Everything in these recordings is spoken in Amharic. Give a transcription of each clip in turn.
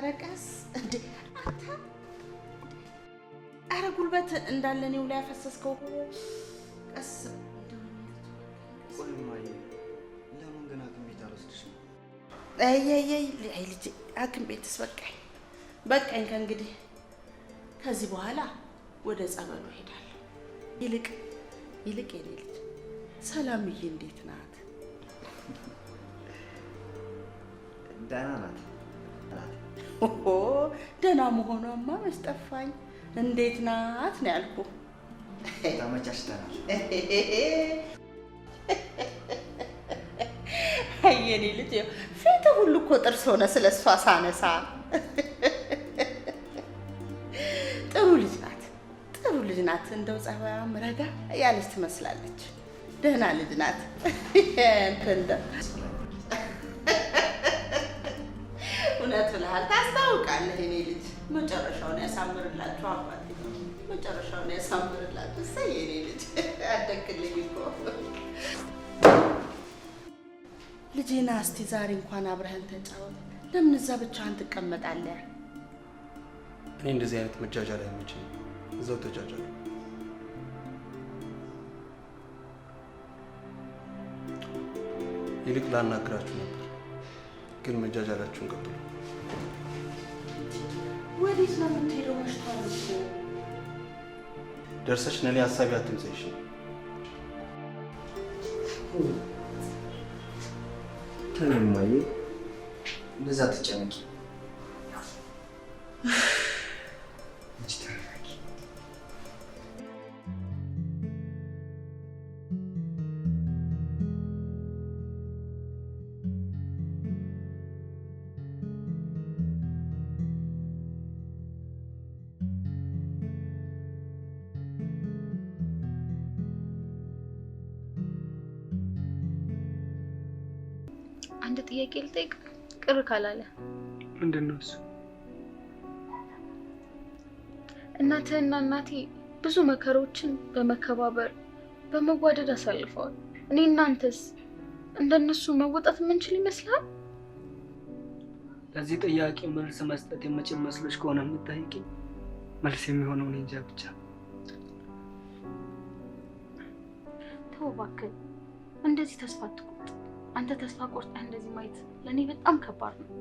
ረቀስ እንዴ አንተ አረ ጉልበት እንዳለኔው ላይ ያፈሰስከው ቀስ ቆይማዬ ለምን ገና ሐኪም ቤት አልወስድሽም? አይ ልጅ ሐኪም ቤትስ በቃኝ ከእንግዲህ ከዚህ በኋላ ወደ ጸበሉ ሄዳለሁ። ይልቅ የኔ ልጅ ሰላምዬ እንዴት ናት? ደህና ናት። ኦሆ ደህና መሆኗማ መስጠፋኝ። እንዴት ናት ነው ያልኩህ። ተመቻችተናል። አይ የኔ ልጅ ፊት ሁሉ እኮ ጥርስ ሆነ ስለሷ ሳነሳ። ጥሩ ልጅ ናት። እንደው ጸባይዋም ረጋ ያለች ትመስላለች። ደህና ልጅ ናት። እንደ እውነት ብለሃል። ታስታውቃለህ የኔ ልጅ። መጨረሻውን ያሳምርላችሁ አባቴ፣ መጨረሻውን ያሳምርላችሁ። እሰይ የኔ ልጅ አደግልኝ እኮ ልጄና። እስቲ ዛሬ እንኳን አብረህን ተጫወት። ለምን እዛ ብቻህን ትቀመጣለህ? እኔ እንደዚህ አይነት መጃጃል አይመቸኝም። እዛው ተጃጃሉ። ይልቅ ላናግራችሁ ነበር፣ ግን መጃጃላችሁን ቀጥሉ። ወዴት ነው የምትሄደው? መሽቷል እኮ። ደርሰሽ ለእኔ ሀሳቢ አትምሰይሽ። ተይማዬ እንደዛ ትጨነቂ። አንድ ጥያቄ ልጠይቅ ቅር ካላለ? ምንድነው እሱ? እናትህና እናቴ ብዙ መከሮችን በመከባበር በመዋደድ አሳልፈዋል። እኔ እናንተስ እንደነሱ መወጣት የምንችል ይመስላል? ለዚህ ጥያቄ መልስ መስጠት የምችል መስሎሽ ከሆነ የምትጠይቂኝ መልስ የሚሆነው እኔ እንጃ ብቻ። ተው እባክህ፣ እንደዚህ ተስፋ አትቁረጥ። አንተ ተስፋ ቆርጠህ እንደዚህ ማየት ለኔ በጣም ከባድ ነው።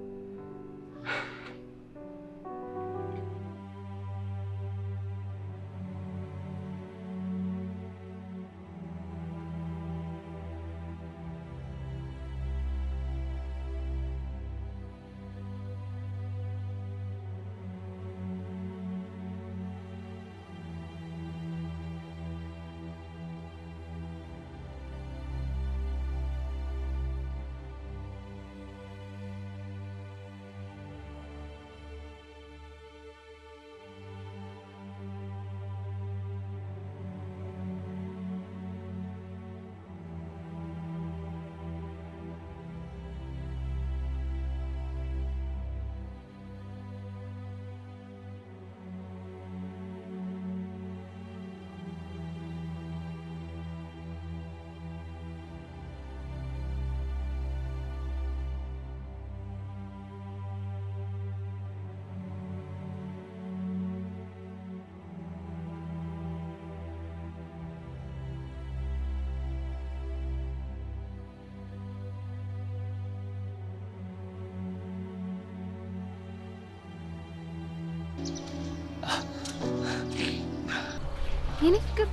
የኔ ፍቅር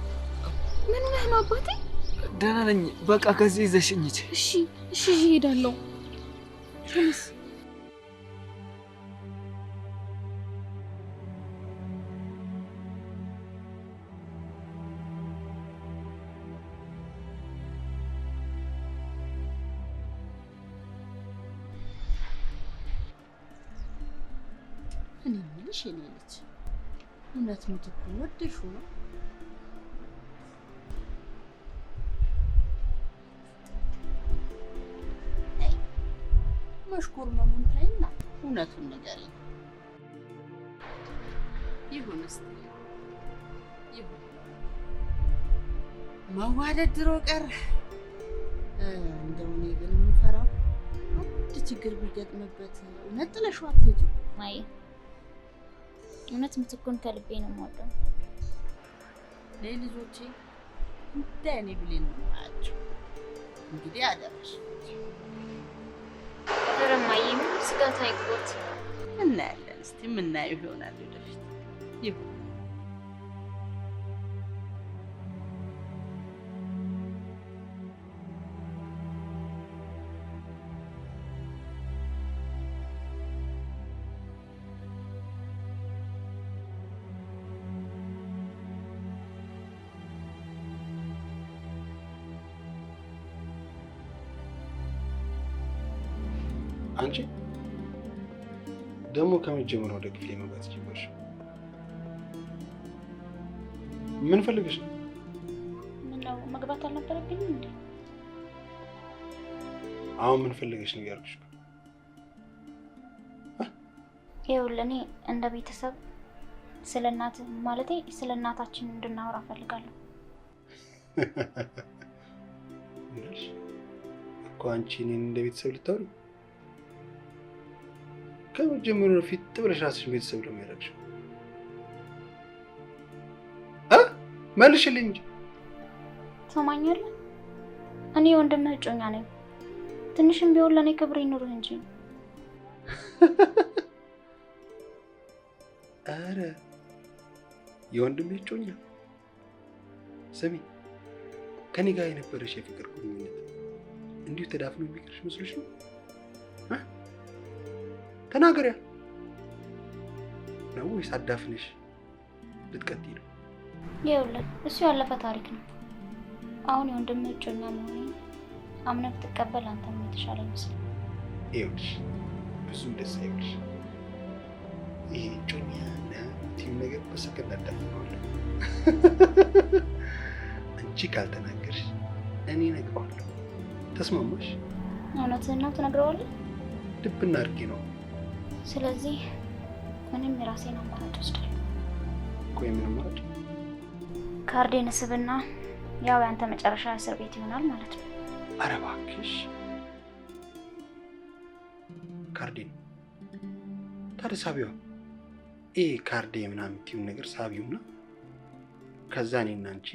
ምን ሆነህ ነው አባቴ? ደህና ነኝ። በቃ ከዚህ ይዘሽኝ ሂጂ። እሺ እሄዳለሁ። ተነስ። እኔ የምልሽ የኔ ልጅ እውነት ምትኩ ወደሽው ነው? መሽኮር መሙንታይና እውነቱን ንገሪኝ። ይሁን እስቲ ይሁን። መዋደድ ድሮ ቀረ። እንደው እኔ ግን የምፈራው አንድ ችግር ቢገጥምበት ነጥለሽው አትሄጂ? ማየ እውነት ምትኩን ከልቤ ነው የምወደው። ለልጆቼ እንደኔ ብሌን ነው ማያቸው። እንግዲህ አደረሽ ረማዬ ስጋት አይቆት እናያለን። እስቲ የምናየው ይሆናል ወደፊት ይሁን። አንቺ ደግሞ ከመጀመሪያው ወደ ክፍሌ መግባት ጀመርሽ? ምን ፈልገሽ ነው? ምነው መግባት አልነበረብኝም እንዴ? አሁን ምን ፈልገሽ ነው ያልኩሽ? ይኸውልህ እኔ እንደ ቤተሰብ ስለ እናት ማለቴ ስለ እናታችን እንድናወራ ፈልጋለሁ። ምንሽ እኮ አንቺ እኔን እንደ ቤተሰብ ልታወሪ? ከመጀመሪያው ፊት ብለሽ ራስሽ ቤተሰብ ለሚያደርግሽ መልሽልኝ እንጂ። ትሰማኛለህ? እኔ ወንድምህ እጮኛ ነኝ። ትንሽም ቢሆን ለእኔ ክብር ይኑርህ እንጂ። ኧረ የወንድምህ እጮኛ? ስሚ፣ ከኔ ጋር የነበረሽ የፍቅር ግንኙነት እንዲሁ ተዳፍኖ የሚቀርሽ መስሎሽ ነው? ተናገሪያ ነው ወይስ አዳፍነሽ ልትቀጥይ ነው? ይኸውልህ እሱ ያለፈ ታሪክ ነው። አሁን የወንድምህ እጮኛ መሆኔን አምነህ ብትቀበል አንተም የተሻለ ይመስላል። ይኸውልሽ ብዙም ደስ አይልሽ። ይሄ እጮኛ ቲም ነገር በሰከንድ አዳፍነዋለሁ። አንቺ ካልተናገርሽ እኔ እነግረዋለሁ። ተስማማሽ? እውነትህን ነው ትነግረዋለህ? ልብና አድርጌ ነው። ስለዚህ እኔም የራሴን አማራጭ ወስዳለሁ። ቆይ ምን አማራጭ? ካርዴን እስብና ያው ያንተ መጨረሻ እስር ቤት ይሆናል ማለት ነው። ኧረ እባክሽ ካርዴን ታዲያ ሳቢዋ ካርዴ ምናምን የምትይው ነገር ሳቢውና ከዛ እኔና አንቺ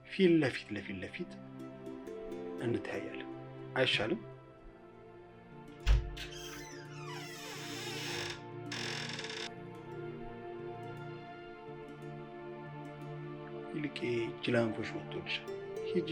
ፊት ለፊት እንተያያለን። አይሻልም? ይልቅ ጅላንፎሽ ወጥቶልሻል። ሂጂ።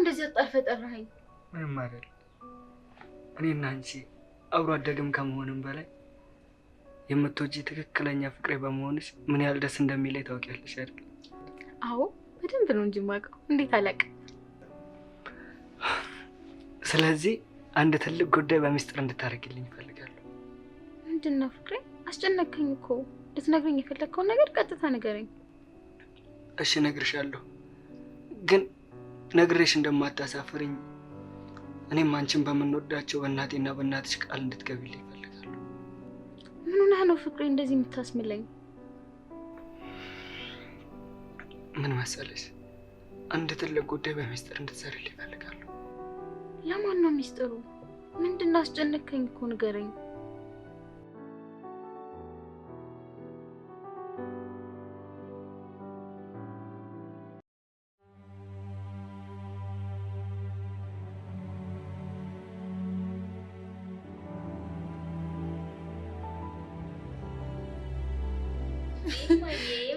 እንደዚህ አጣርፈህ ጠራኸኝ? ምንም አይደል። እኔና አንቺ አብሮ አደግም ከመሆንም በላይ የምትወጂ ትክክለኛ ፍቅሬ በመሆንሽ ምን ያህል ደስ እንደሚለኝ ታውቂያለሽ አይደል? አዎ በደንብ ነው እንጂ የማውቀው። እንዴት አላውቅም? ስለዚህ አንድ ትልቅ ጉዳይ በሚስጥር እንድታደርግልኝ እፈልጋለሁ። ምንድን ነው ፍቅሬ? አስጨነቀኝ እኮ። ልትነግረኝ የፈለግከውን ነገር ቀጥታ ንገረኝ። እሺ እነግርሻለሁ፣ ግን ነግሬሽ እንደማታሳፍርኝ እኔም አንቺን በምንወዳቸው በእናቴና በእናትሽ ቃል እንድትገቢልኝ እፈልጋለሁ። ምን ሆነህ ነው ፍቅሬ እንደዚህ የምታስምለኝ? ምን መሰለሽ፣ አንድ ትልቅ ጉዳይ በሚስጥር እንድትሰሪልኝ እፈልጋለሁ። ለማን ነው ሚስጥሩ? ምንድን ነው? አስጨነቀኝ እኮ ንገረኝ።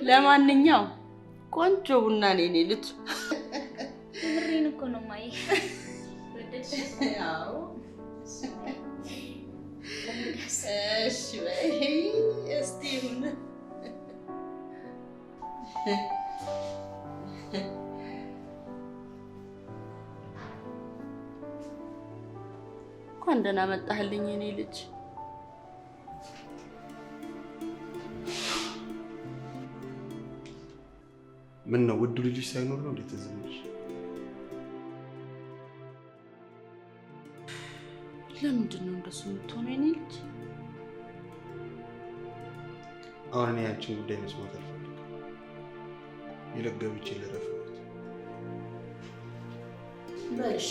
ለማንኛውም ቆንጆ ቡና ነኝ እኔ ልጅ። ምሬን እኮ ነው ማይ። አዎ በይ እስቲ ይሁን። እንኳን ደህና መጣህልኝ የኔ ልጅ። ምን ነው ውድ ልጅሽ ሳይኖር ነው እንዴት ተዘምሽ? ለምንድን ነው እንደሱ የምትሆነው የኔ ልጅ? አሁን እኔ አንቺን ጉዳይ መስማት አልፈልግም። ይልቅ ገብቼ ልረፍበት። በልሽ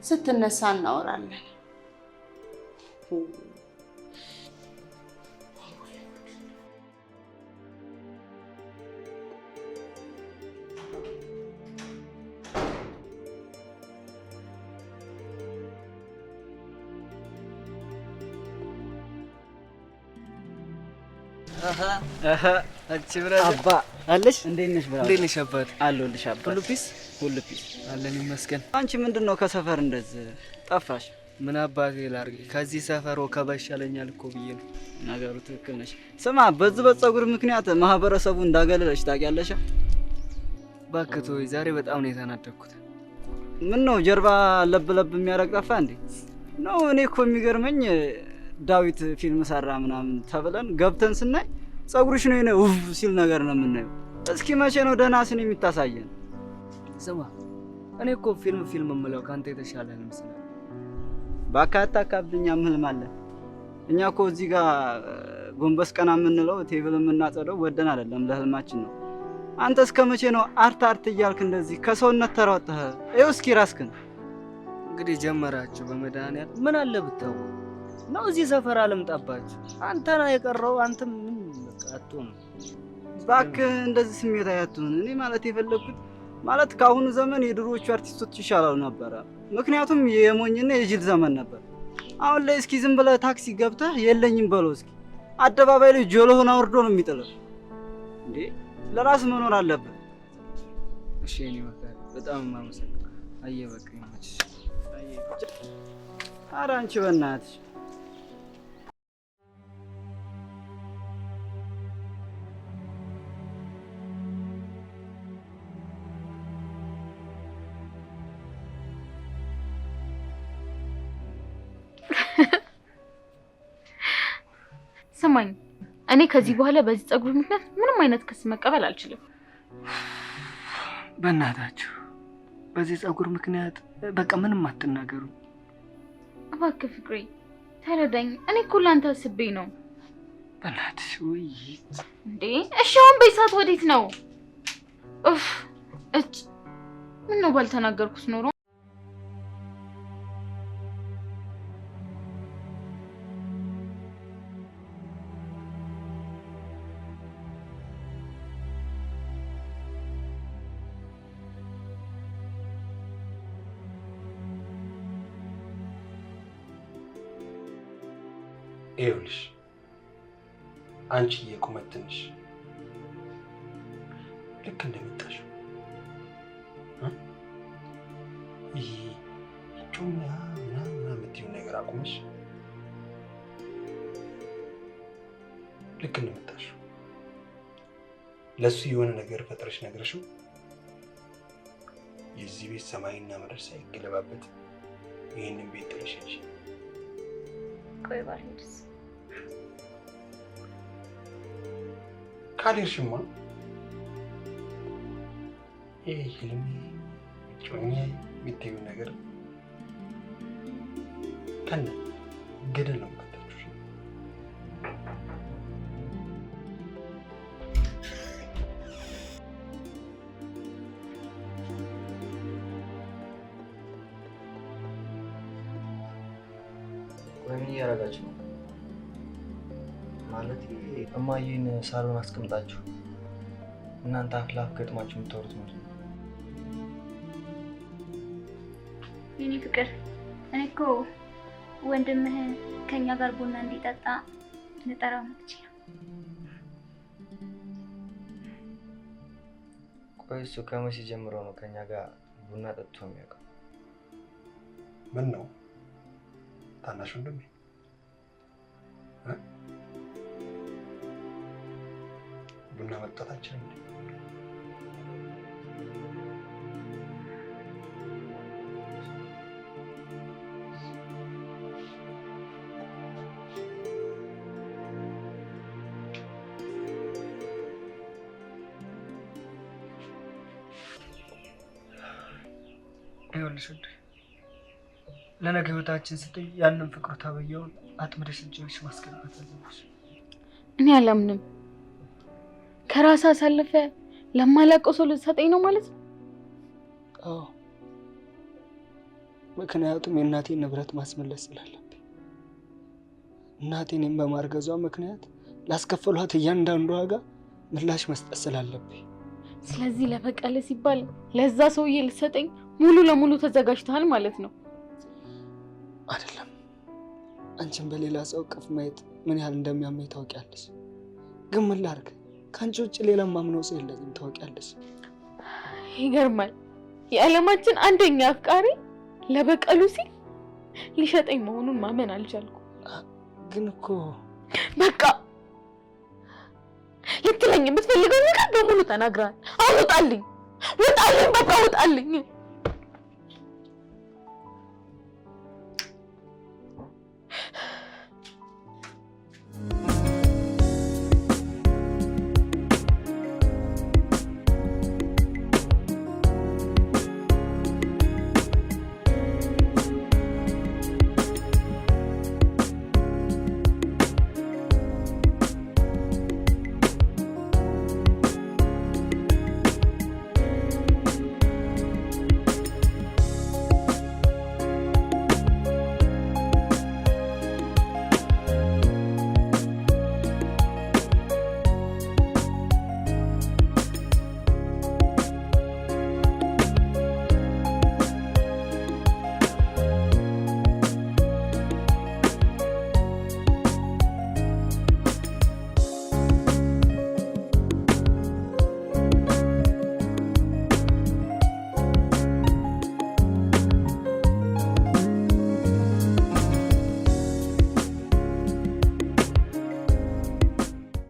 ስትነሳ እናወራለን። አንቺ ብራዘር አባ አለሽ? እንዴት ነሽ ብራዘር? እንዴት ነሽ አባት? አለሁልሽ አባ። ሁሉ ፒስ? ሁሉ ፒስ አለን ይመስገን። አንቺ ምንድነው ከሰፈር እንደዚህ ጠፋሽ? ምን አባቴ ላድርግ? ከዚህ ሰፈር ወከባ ይሻለኛል እኮ ብዬ ነው። ነገሩ ትክክል ነሽ። ስማ፣ በዚህ በፀጉር ምክንያት ማህበረሰቡ እንዳገለለሽ ታውቂያለሽ? እባክህ ተወኝ፣ ዛሬ በጣም ነው የተናደድኩት። ምን ነው ጀርባ ለብ ለብ የሚያደርግ ጠፋ እንዴ? ነው እኔ እኮ የሚገርመኝ ዳዊት ፊልም ሰራ ምናምን ተብለን ገብተን ስናይ ፀጉርሽ ነው የኔ ውፍ ሲል ነገር ነው የምናየው። እስኪ መቼ ነው ደህና ስን የሚታሳየን? ስማ፣ እኔ እኮ ፊልም የምለው ካንተ የተሻለ ነው መሰለኝ። ባካታ ካብኛ ምህልም አለ። እኛ እኮ እዚህ ጋር ጎንበስ ቀና የምንለው ቴብል የምናጸደው ወደን አይደለም፣ ለህልማችን ነው። አንተ እስከ መቼ ነው አርት እያልክ እንደዚህ ከሰውነት ተራወጥህ? ይኸው እስኪ ራስክን እንግዲህ ጀመራችሁ። በመድኃኒዓለም ምን አለ ብታው ነው እዚህ ሰፈር አልምጣባችሁ። አንተና የቀረው አንተም ምን በቃ አትሆን። እባክህ እንደዚህ ስሜታዊ አትሁን። እኔ ማለት የፈለኩት ማለት ከአሁኑ ዘመን የድሮዎቹ አርቲስቶች ይሻላሉ ነበረ። ምክንያቱም የሞኝና የጅል ዘመን ነበር። አሁን ላይ እስኪ ዝም ብለህ ታክሲ ገብተህ የለኝም በለው እስኪ አደባባይ ላይ ጆሎህን አውርዶ ነው የሚጥለው እንዴ። ለራስ መኖር አለብህ። እሺ እኔ በጣም ማመሰግናለሁ። አየህ በቃ ይመችሽ። ኧረ አንቺ በእናትሽ ስማኝ፣ እኔ ከዚህ በኋላ በዚህ ፀጉር ምክንያት ምንም አይነት ክስ መቀበል አልችልም። በእናታችሁ በዚህ ፀጉር ምክንያት በቃ ምንም አትናገሩ። እባክህ ፍቅሬ ተረዳኝ። እኔ እኮ ላንተ አስቤ ነው። በእናትሽ ወይ እንዴ! እሺ አሁን በይሳት ወዴት ነው? ምን ነው ባልተናገርኩስ ኖሮ። ይኸውልሽ አንቺ የቁመት ትንሽ ልክ እንደመጣሽው ይሄ ጮኛ ምናምን የምትይው ነገር አቁመሽ ልክ እንደመጣሽው ለሱ የሆነ ነገር ፈጥረሽ ነግረሽው የዚህ ቤት ሰማይና ምድር ሳይገለባበት ይህንን ቤት ጥለሽ ሂጂ። ቆይ ባልሄድስ? ካልሄድሽማ ይሄ ህልሜ ጮኛ የምትይው ነገር ከነ ገደል ነው የምከታችሁ። ምን እያደረጋችሁ ነው? ማለት እማዬን ሳሎን አስቀምጣችሁ እናንተ አፍ ለአፍ ገጥማችሁ የምታወሩት ነው? የኔ ፍቅር፣ እኔ እኮ ወንድምህ ከኛ ጋር ቡና እንዲጠጣ ልጠራው መጥቼ ነው። ቆይ እሱ ከመቼ ጀምሮ ነው ከኛ ጋር ቡና ጠጥቶ የሚያውቀው? ምን ነው ታናሽ ወንድሜ? ቡና መጠጣታችን እንዴ? ይኸውልሽ ውዴ፣ ለነገ ህይወታችን ስትይ ያንን ፍቅሩ ተብዬውን አጥምደሽ እጅሽ ማስገባት አለብሽ። እኔ አላምንም። ከራስ አሳልፈ ለማላውቀው ሰው ልትሰጠኝ ነው ማለት ነው? አዎ፣ ምክንያቱም የእናቴን ንብረት ማስመለስ ስላለብኝ፣ እናቴ እኔን በማርገዟ ምክንያት ላስከፈሏት እያንዳንዱ ዋጋ ምላሽ መስጠት ስላለብኝ። ስለዚህ ለበቀል ሲባል ለዛ ሰውዬ ልትሰጠኝ ሙሉ ለሙሉ ተዘጋጅተሃል ማለት ነው? አይደለም። አንቺን በሌላ ሰው እቅፍ ማየት ምን ያህል እንደሚያመኝ ታውቂያለሽ። ግን ምን ላድርግ? ከአንቺ ውጭ ሌላ ማምነው ሰው የለኝም፣ ታውቂያለሽ። ይገርማል። የዓለማችን አንደኛ አፍቃሪ ለበቀሉ ሲል ሊሸጠኝ መሆኑን ማመን አልቻልኩም። ግን እኮ በቃ ልትለኝ የምትፈልገው ነገር በሙሉ ተናግራል። አውጣልኝ፣ ውጣልኝ፣ በቃ ውጣልኝ።